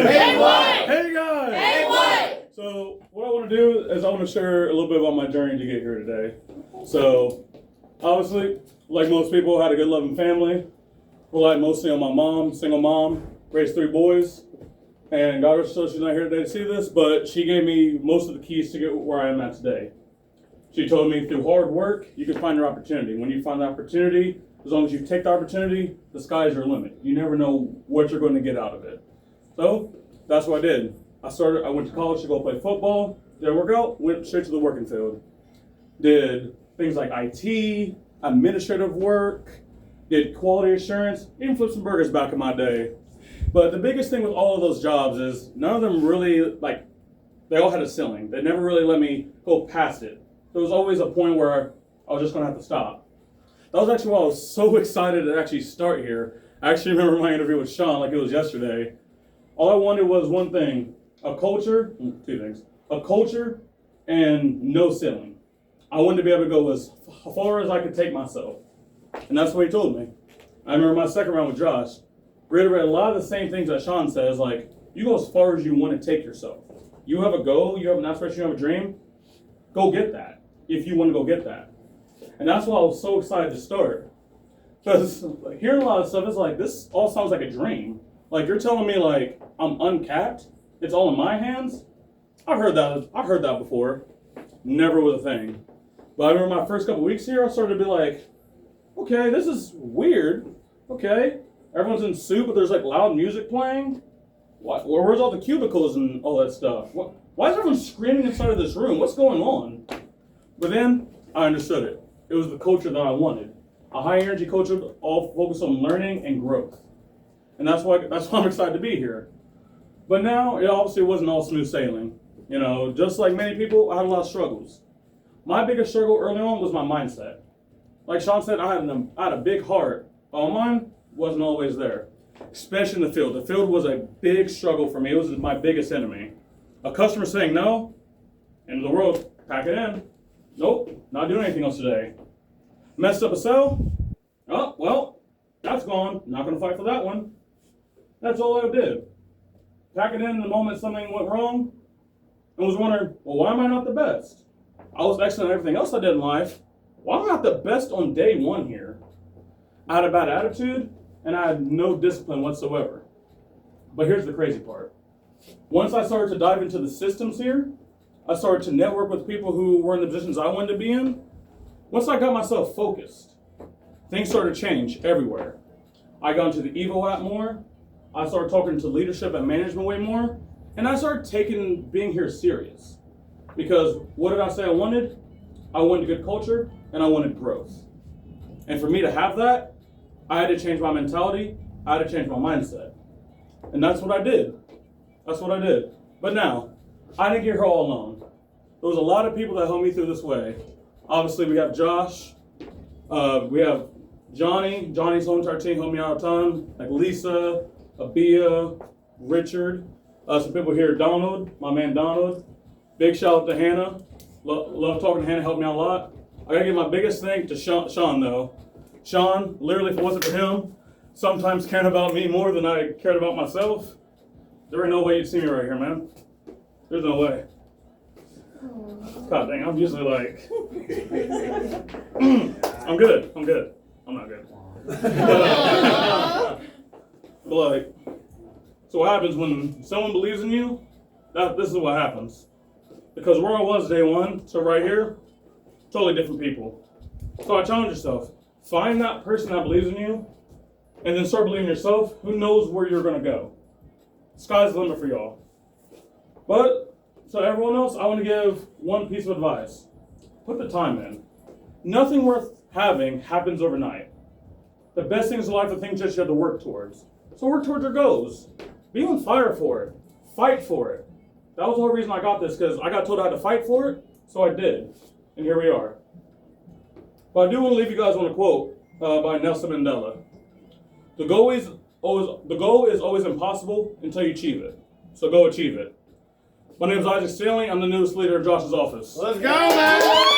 Hey, what? Hey guys! Hey, what? So what I want to do is I want to share a little bit about my journey to get here today. So obviously, like most people, I had a good loving family. Relied mostly on my mom, single mom, raised 3 boys. And God rest her soul, she's not here today to see this, but she gave me most of the keys to get where I am at today. She told me through hard work, you can find your opportunity. When you find the opportunity, as long as you take the opportunity, the sky is your limit. You never know what you're going to get out of it. So that's what I did. I went to college to go play football, did a workout, went straight to the working field. Did things like IT, administrative work, did quality assurance, even flipped some burgers back in my day. But the biggest thing with all of those jobs is none of them really, they all had a ceiling. They never really let me go past it. There was always a point where I was just going to have to stop. That was actually why I was so excited to actually start here. I actually remember my interview with Sean like it was yesterday. All I wanted was one thing, two things, a culture and no ceiling. I wanted to be able to go as far as I could take myself. And that's what he told me. I remember my second round with Josh, reiterated a lot of the same things that Sean says, like, you go as far as you want to take yourself. You have a goal, you have an aspiration, you have a dream, go get that, if you want to go get that. And that's why I was so excited to start. Because hearing a lot of stuff, it's like, this all sounds like a dream. Like, you're telling me, like, I'm uncapped, it's all in my hands? I've heard that before. Never was a thing. But I remember my first couple weeks here, I started to be like, okay, this is weird. Okay, everyone's in suit, but there's like loud music playing. Where's all the cubicles and all that stuff? Why is everyone screaming inside of this room? What's going on? But then I understood it. It was the culture that I wanted. A high energy culture all focused on learning and growth. And that's why I'm excited to be here. But now, it obviously wasn't all smooth sailing. You know, just like many people, I had a lot of struggles. My biggest struggle early on was my mindset. Like Sean said, I had a big heart, but mine wasn't always there, especially in the field. The field was a big struggle for me. It was my biggest enemy. A customer saying no, end of the world, pack it in. Nope, not doing anything else today. Messed up a sale? Oh, well, that's gone. Not going to fight for that one. That's all I did. Pack it in the moment something went wrong and was wondering, well, why am I not the best? I was excellent at everything else I did in life. Why am I not the best on day one here? I had a bad attitude and I had no discipline whatsoever. But here's the crazy part. Once I started to dive into the systems here, I started to network with people who were in the positions I wanted to be in. Once I got myself focused, things started to change everywhere. I got into the Evo app more. I started talking to leadership and management way more. And I started taking being here serious. Because what did I say I wanted? I wanted a good culture and I wanted growth. And for me to have that, I had to change my mentality. I had to change my mindset. And that's what I did. But now, I didn't get here all alone. There was a lot of people that helped me through this way. Obviously, we have Josh. We have Johnny. Johnny's whole entire team helped me out a ton. Like Lisa, Abia, Richard. Some people here, Donald, my man Donald. Big shout out to Hannah. Love talking to Hannah, helped me out a lot. I gotta give my biggest thing to Sean though. Sean, literally, if it wasn't for him, sometimes cared about me more than I cared about myself. There ain't no way you'd see me right here, man. There's no way. God dang, I'm usually like, I'm good. I'm not good. But like, so what happens when someone believes in you? This is what happens. Because where I was day one to right here, totally different people. So I challenge yourself. Find that person that believes in you, and then start believing in yourself. Who knows where you're going to go? Sky's the limit for y'all. But, so everyone else, I want to give one piece of advice. Put the time in. Nothing worth having happens overnight. The best things in life are things that you have to work towards. So work towards your goals. Be on fire for it. Fight for it. That was the whole reason I got this, because I got told I had to fight for it, so I did. And here we are. But I do want to leave you guys on a quote by Nelson Mandela. The goal is always impossible until you achieve it. So go achieve it. My name is Isaac Stanley. I'm the newest leader in Josh's office. Let's go, man!